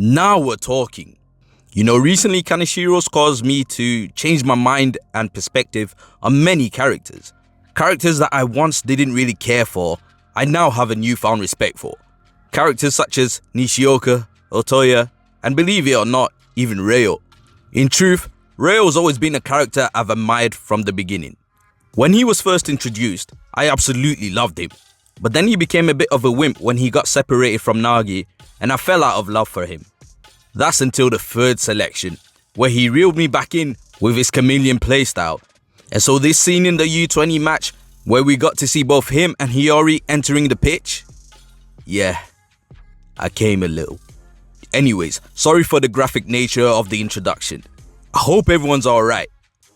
Now we're talking. Recently Kaneshiro's caused me to change my mind and perspective on many characters. Characters that I once didn't really care for, I now have a newfound respect for. Characters such as Nishioka, Otoya, and believe it or not, even Reo. In truth, Reo's always been a character I've admired from the beginning. When he was first introduced, I absolutely loved him. But then he became a bit of a wimp when he got separated from Nagi, and I fell out of love for him. That's until the third selection, where he reeled me back in with his chameleon playstyle. And so this scene in the U20 match, where we got to see both him and Hiyori entering the pitch, yeah, I came a little. Anyways, sorry for the graphic nature of the introduction. I hope everyone's alright.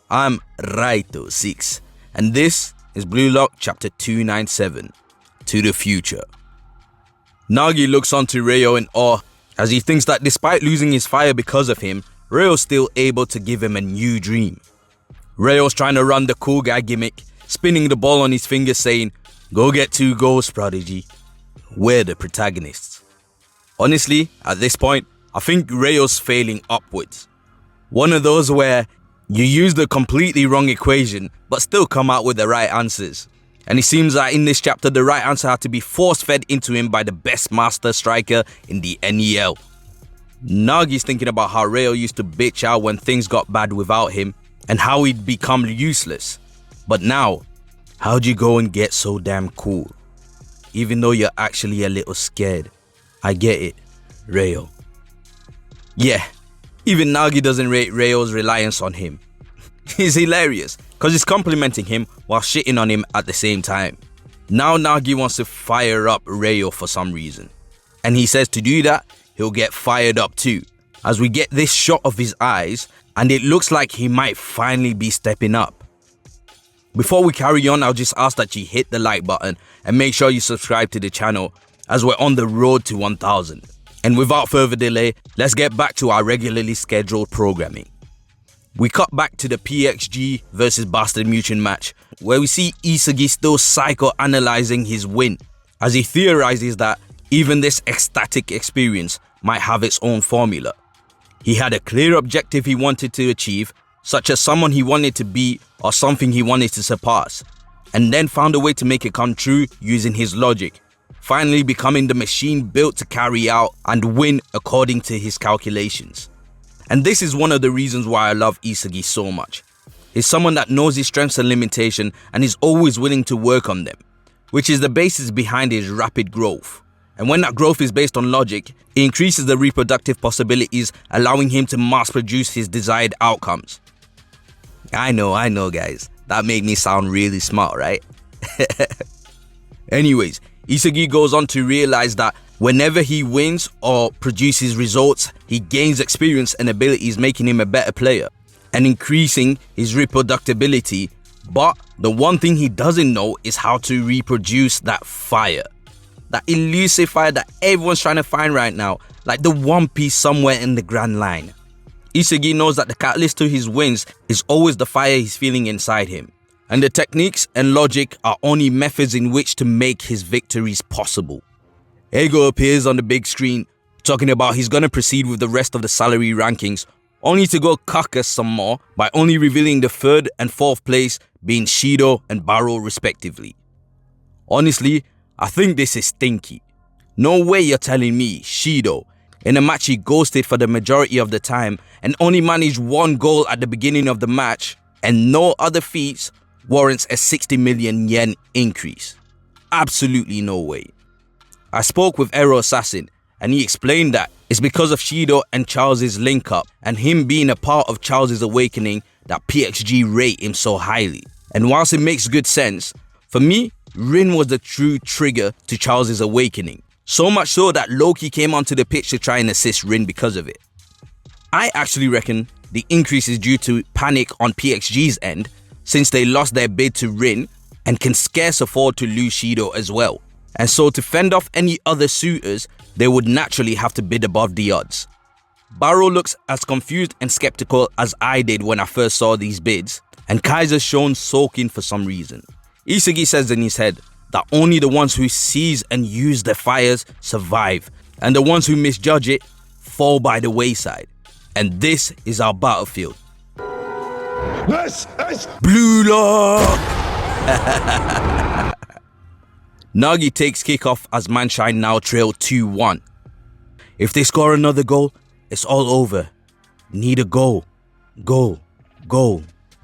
I'm Raito 6, and this is BLUELOCK chapter 297, To the Future. Nagi looks onto Reo in awe, as he thinks that despite losing his fire because of him, Reo's still able to give him a new dream. Reo's trying to run the cool guy gimmick, spinning the ball on his finger saying, "Go get 2 goals, prodigy. We're the protagonists." Honestly, at this point, I think Reo's failing upwards. One of those where you use the completely wrong equation but still come out with the right answers. And it seems that in this chapter the right answer had to be force-fed into him by the best master striker in the NEL. Nagi's thinking about how Reo used to bitch out when things got bad without him and how he'd become useless. But now, how'd you go and get so damn cool? Even though you're actually a little scared. I get it, Reo. Yeah, even Nagi doesn't rate Reo's reliance on him. He's hilarious, because he's complimenting him while shitting on him at the same time. Now Nagi wants to fire up Reo for some reason. And he says to do that, he'll get fired up too. As we get this shot of his eyes, and it looks like he might finally be stepping up. Before we carry on, I'll just ask that you hit the like button and make sure you subscribe to the channel, as we're on the road to 1000. And without further delay, let's get back to our regularly scheduled programming. We cut back to the PXG versus Bastard Munchen match, where we see Isagi still psycho-analyzing his win, as he theorizes that even this ecstatic experience might have its own formula. He had a clear objective he wanted to achieve, such as someone he wanted to be or something he wanted to surpass, and then found a way to make it come true using his logic, finally becoming the machine built to carry out and win according to his calculations. And this is one of the reasons why I love Isagi so much. He's someone that knows his strengths and limitations and is always willing to work on them, which is the basis behind his rapid growth. And when that growth is based on logic, it increases the reproductive possibilities, allowing him to mass produce his desired outcomes. I know guys, that made me sound really smart, right? Anyways, Isagi goes on to realize that whenever he wins or produces results, he gains experience and abilities, making him a better player and increasing his reproducibility. But the one thing he doesn't know is how to reproduce that fire. That elusive fire that everyone's trying to find right now, like the one piece somewhere in the grand line. Isagi knows that the catalyst to his wins is always the fire he's feeling inside him. And the techniques and logic are only methods in which to make his victories possible. Ego appears on the big screen, talking about he's gonna proceed with the rest of the salary rankings, only to go cuck us some more by only revealing the 3rd and 4th place being Shidou and Barou respectively. Honestly, I think this is stinky. No way you're telling me Shidou, in a match he ghosted for the majority of the time and only managed 1 goal at the beginning of the match and no other feats, warrants a 60 million yen increase. Absolutely no way. I spoke with Ero Assassin and he explained that it's because of Shidou and Charles' link up and him being a part of Charles' awakening that PXG rate him so highly. And whilst it makes good sense, for me, Rin was the true trigger to Charles' awakening. So much so that Loki came onto the pitch to try and assist Rin because of it. I actually reckon the increase is due to panic on PXG's end, since they lost their bid to Rin and can scarce afford to lose Shidou as well. And so to fend off any other suitors, they would naturally have to bid above the odds. Barou looks as confused and skeptical as I did when I first saw these bids, and Kaiser's shown sulking for some reason. Isagi says in his head that only the ones who seize and use their fires survive, and the ones who misjudge it fall by the wayside. And this is our battlefield. This is BLUELOCK! Nagi takes kickoff as Manshine now trail 2-1. If they score another goal, it's all over. Need a goal. Goal. Goal.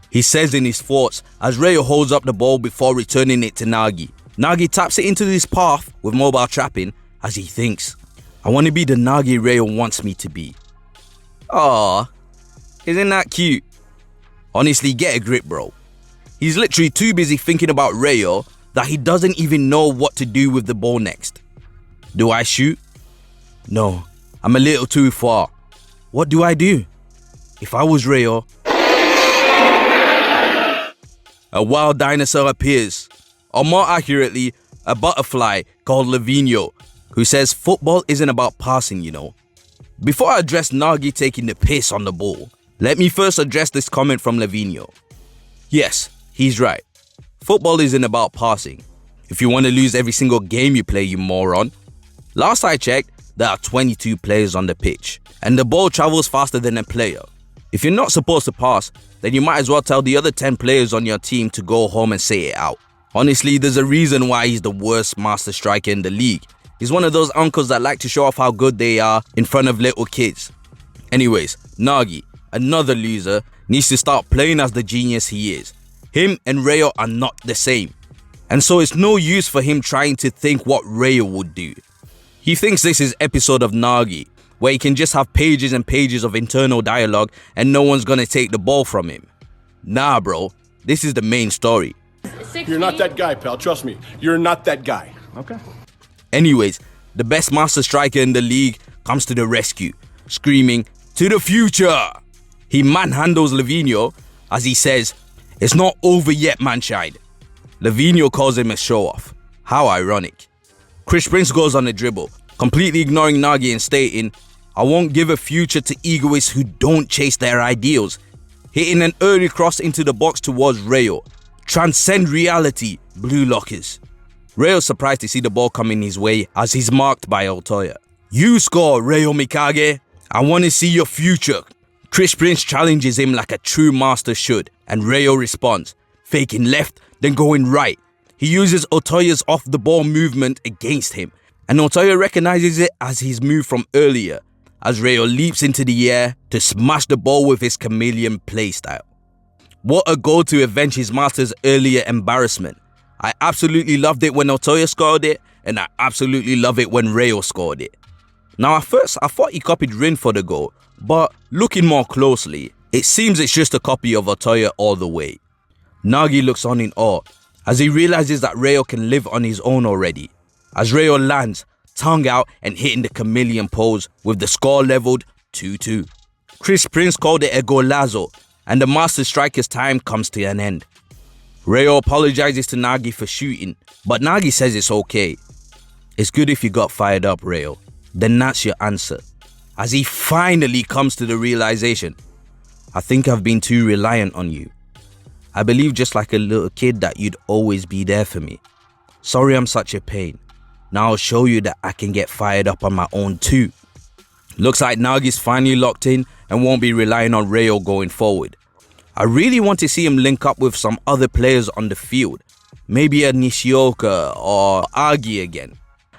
He says in his thoughts as Reo holds up the ball before returning it to Nagi. Nagi taps it into this path with mobile trapping as he thinks, I want to be the Nagi Reo wants me to be. Aww, isn't that cute? Honestly, get a grip, bro. He's literally too busy thinking about Reo that he doesn't even know what to do with the ball next. Do I shoot? No, I'm a little too far. What do I do? If I was Reo... A wild dinosaur appears, or more accurately, a butterfly called Levinho, who says football isn't about passing, you know. Before I address Nagi taking the piss on the ball, let me first address this comment from Levinho. Yes, he's right. Football isn't about passing. If you want to lose every single game you play, you moron. Last I checked, there are 22 players on the pitch, and the ball travels faster than a player. If you're not supposed to pass, then you might as well tell the other 10 players on your team to go home and say it out. Honestly, there's a reason why he's the worst master striker in the league. He's one of those uncles that like to show off how good they are in front of little kids. Anyways, Nagi, another loser, needs to start playing as the genius he is. Him and Reo are not the same. And so it's no use for him trying to think what Reo would do. He thinks this is episode of Nagi, where he can just have pages and pages of internal dialogue and no one's gonna take the ball from him. Nah, bro, this is the main story. You're not that guy, pal. Trust me. You're not that guy. Okay. Anyways, the best master striker in the league comes to the rescue, screaming, "To the future!" He manhandles Levinho as he says, "It's not over yet, Manshine." Levinho calls him a show-off. How ironic. Chris Prince goes on a dribble, completely ignoring Nagi and stating, "I won't give a future to egoists who don't chase their ideals," hitting an early cross into the box towards Reo. Transcend reality, BLUELOCKers. Reo's surprised to see the ball coming his way as he's marked by Otoya. "You score, Reo Mikage. I want to see your future." Chris Prince challenges him like a true master should, and Reo responds, faking left, then going right. He uses Otoya's off-the-ball movement against him, and Otoya recognizes it as his move from earlier, as Reo leaps into the air to smash the ball with his chameleon playstyle. What a goal to avenge his master's earlier embarrassment. I absolutely loved it when Otoya scored it, and I absolutely love it when Reo scored it. Now at first I thought he copied Rin for the goal, but looking more closely, it seems it's just a copy of Otoya all the way. Nagi looks on in awe, as he realizes that Reo can live on his own already, as Reo lands, tongue out and hitting the chameleon pose with the score leveled 2-2. Chris Prince called it a golazo, and the master striker's time comes to an end. Reo apologizes to Nagi for shooting, but Nagi says it's okay. "It's good if you got fired up, Reo. Then that's your answer." As he finally comes to the realization, "I think I've been too reliant on you. I believe just like a little kid that you'd always be there for me. Sorry I'm such a pain. Now I'll show you that I can get fired up on my own too." Looks like Nagi's finally locked in and won't be relying on Reo going forward. I really want to see him link up with some other players on the field. Maybe a Nishioka or Agi again,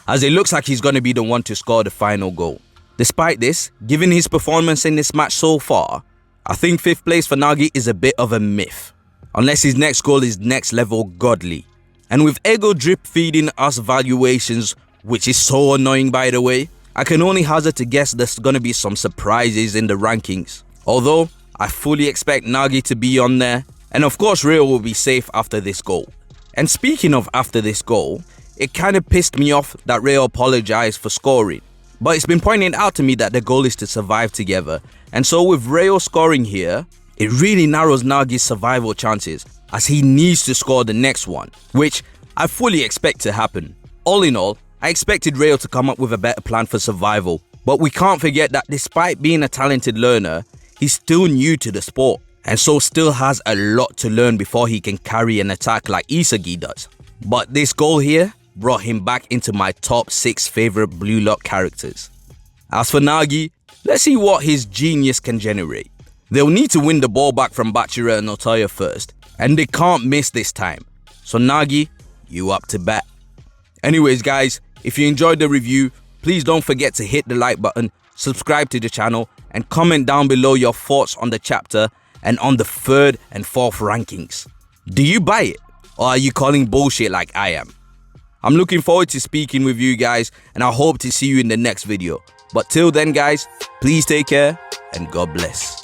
as it looks like he's going to be the one to score the final goal. Despite this, given his performance in this match so far, I think 5th place for Nagi is a bit of a myth, unless his next goal is next level godly. And with Ego drip feeding us valuations, which is so annoying by the way, I can only hazard to guess there's gonna be some surprises in the rankings. Although, I fully expect Nagi to be on there, and of course Reo will be safe after this goal. And speaking of after this goal, it kinda pissed me off that Reo apologized for scoring. But it's been pointed out to me that the goal is to survive together, and so with Reo scoring here, it really narrows Nagi's survival chances, as he needs to score the next one, which I fully expect to happen. All in all, I expected Reo to come up with a better plan for survival, but we can't forget that despite being a talented learner, he's still new to the sport, and so still has a lot to learn before he can carry an attack like Isagi does. But this goal here brought him back into my top 6 favorite BLUELOCK characters. As for Nagi, Let's see what his genius can generate. They'll need to win the ball back from Bachira and Otoya first, and they can't miss this time. So Nagi, you up to bat. Anyways guys, if you enjoyed the review, please don't forget to hit the like button, subscribe to the channel, and comment down below your thoughts on the chapter and on the 3rd and 4th rankings. Do you buy it, or are you calling bullshit like I am? I'm looking forward to speaking with you guys, and I hope to see you in the next video. But till then guys, please take care and God bless.